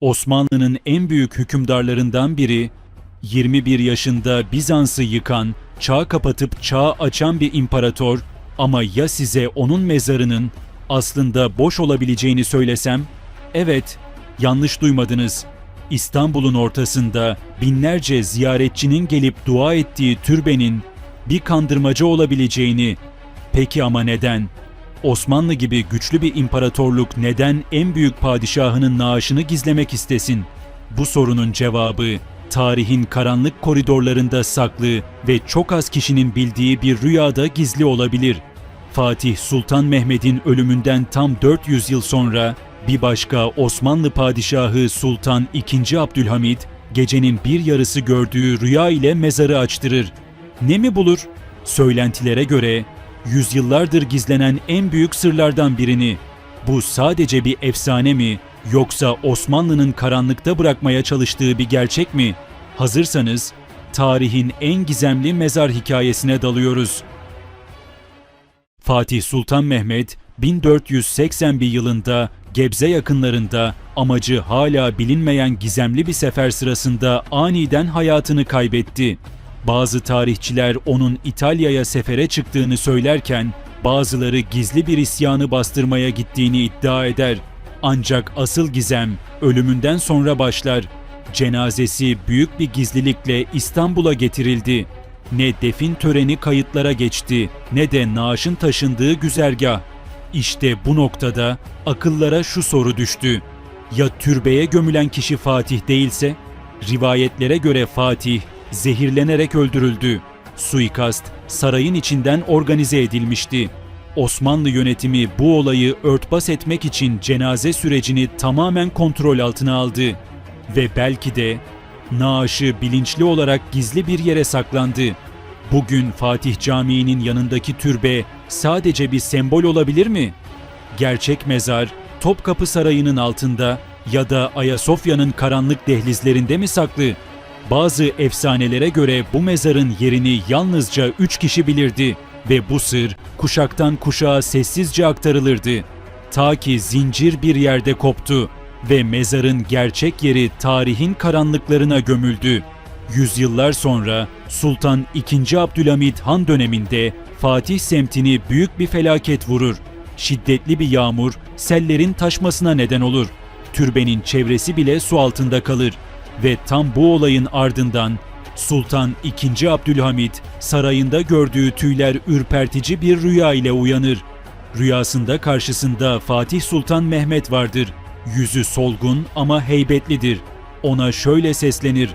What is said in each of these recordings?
Osmanlı'nın en büyük hükümdarlarından biri, 21 yaşında Bizans'ı yıkan, çağ kapatıp çağ açan bir imparator, ama ya size onun mezarının aslında boş olabileceğini söylesem? Evet, yanlış duymadınız. İstanbul'un ortasında binlerce ziyaretçinin gelip dua ettiği türbenin bir kandırmaca olabileceğini. Peki ama neden? Osmanlı gibi güçlü bir imparatorluk neden en büyük padişahının naaşını gizlemek istesin? Bu sorunun cevabı, tarihin karanlık koridorlarında saklı ve çok az kişinin bildiği bir rüyada gizli olabilir. Fatih Sultan Mehmet'in ölümünden tam 400 yıl sonra bir başka Osmanlı padişahı Sultan II. Abdülhamit, gecenin bir yarısı gördüğü rüya ile mezarı açtırır. Ne mi bulur? Söylentilere göre yüzyıllardır gizlenen en büyük sırlardan birini. Bu sadece bir efsane mi, yoksa Osmanlı'nın karanlıkta bırakmaya çalıştığı bir gerçek mi? Hazırsanız tarihin en gizemli mezar hikayesine dalıyoruz. Fatih Sultan Mehmet 1481 yılında Gebze yakınlarında amacı hala bilinmeyen gizemli bir sefer sırasında aniden hayatını kaybetti. Bazı tarihçiler onun İtalya'ya sefere çıktığını söylerken bazıları gizli bir isyanı bastırmaya gittiğini iddia eder. Ancak asıl gizem ölümünden sonra başlar. Cenazesi büyük bir gizlilikle İstanbul'a getirildi. Ne defin töreni kayıtlara geçti, ne de naaşın taşındığı güzergah. İşte bu noktada akıllara şu soru düştü: ya türbeye gömülen kişi Fatih değilse? Rivayetlere göre Fatih zehirlenerek öldürüldü. Suikast sarayın içinden organize edilmişti. Osmanlı yönetimi bu olayı örtbas etmek için cenaze sürecini tamamen kontrol altına aldı. Ve belki de naaşı bilinçli olarak gizli bir yere saklandı. Bugün Fatih Camii'nin yanındaki türbe sadece bir sembol olabilir mi? Gerçek mezar Topkapı Sarayı'nın altında ya da Ayasofya'nın karanlık dehlizlerinde mi saklı? Bazı efsanelere göre bu mezarın yerini yalnızca 3 kişi bilirdi ve bu sır kuşaktan kuşağa sessizce aktarılırdı. Ta ki zincir bir yerde koptu ve mezarın gerçek yeri tarihin karanlıklarına gömüldü. Yüzyıllar sonra Sultan II. Abdülhamit Han döneminde Fatih semtini büyük bir felaket vurur. Şiddetli bir yağmur sellerin taşmasına neden olur. Türbenin çevresi bile su altında kalır. Ve tam bu olayın ardından Sultan II. Abdülhamit sarayında gördüğü tüyler ürpertici bir rüya ile uyanır. Rüyasında karşısında Fatih Sultan Mehmet vardır. Yüzü solgun ama heybetlidir. Ona şöyle seslenir: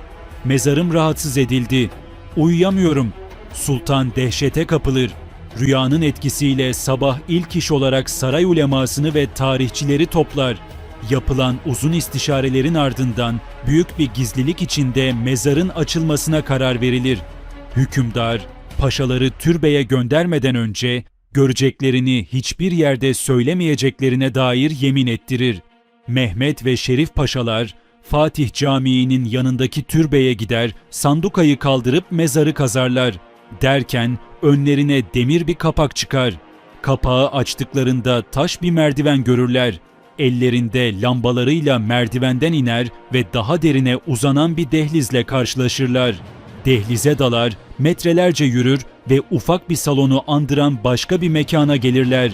"Mezarım rahatsız edildi. Uyuyamıyorum." Sultan dehşete kapılır. Rüyanın etkisiyle sabah ilk iş olarak saray ulemasını ve tarihçileri toplar. Yapılan uzun istişarelerin ardından büyük bir gizlilik içinde mezarın açılmasına karar verilir. Hükümdar, paşaları türbeye göndermeden önce göreceklerini hiçbir yerde söylemeyeceklerine dair yemin ettirir. Mehmet ve Şerif paşalar Fatih Camii'nin yanındaki türbeye gider, sandukayı kaldırıp mezarı kazarlar. Derken önlerine demir bir kapak çıkar. Kapağı açtıklarında taş bir merdiven görürler. Ellerinde lambalarıyla merdivenden iner ve daha derine uzanan bir dehlizle karşılaşırlar. Dehlize dalar, metrelerce yürür ve ufak bir salonu andıran başka bir mekana gelirler.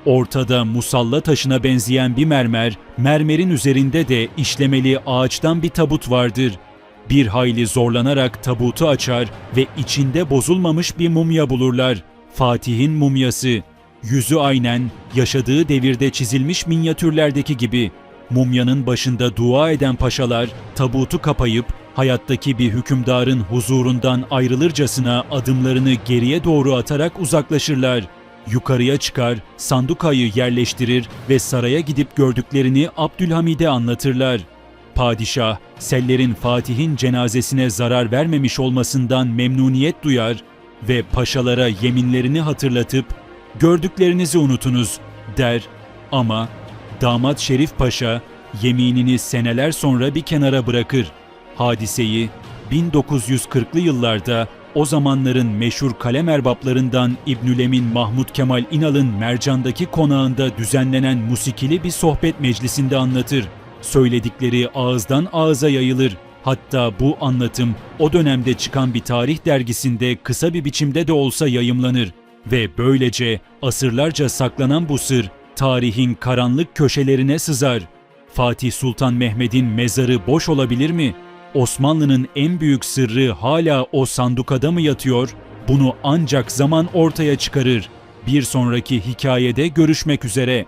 Ortada musalla taşına benzeyen bir mermerin üzerinde de işlemeli ağaçtan bir tabut vardır. Bir hayli zorlanarak tabutu açar ve içinde bozulmamış bir mumya bulurlar. Fatih'in mumyası. Yüzü aynen yaşadığı devirde çizilmiş minyatürlerdeki gibi. Mumyanın başında dua eden paşalar tabutu kapayıp hayattaki bir hükümdarın huzurundan ayrılırcasına adımlarını geriye doğru atarak uzaklaşırlar. Yukarıya çıkar, sandukayı yerleştirir ve saraya gidip gördüklerini Abdülhamid'e anlatırlar. Padişah, sellerin Fatih'in cenazesine zarar vermemiş olmasından memnuniyet duyar ve paşalara yeminlerini hatırlatıp "Gördüklerinizi unutunuz." der. Ama damat Şerif Paşa yeminini seneler sonra bir kenara bırakır. Hadiseyi 1940'lı yıllarda o zamanların meşhur kalem erbaplarından İbnülemin Mahmud Kemal İnal'ın Mercan'daki konağında düzenlenen musikili bir sohbet meclisinde anlatır. Söyledikleri ağızdan ağıza yayılır. Hatta bu anlatım o dönemde çıkan bir tarih dergisinde kısa bir biçimde de olsa yayımlanır. Ve böylece asırlarca saklanan bu sır tarihin karanlık köşelerine sızar. Fatih Sultan Mehmet'in mezarı boş olabilir mi? Osmanlı'nın en büyük sırrı hala o sandukada mı yatıyor? Bunu ancak zaman ortaya çıkarır. Bir sonraki hikayede görüşmek üzere.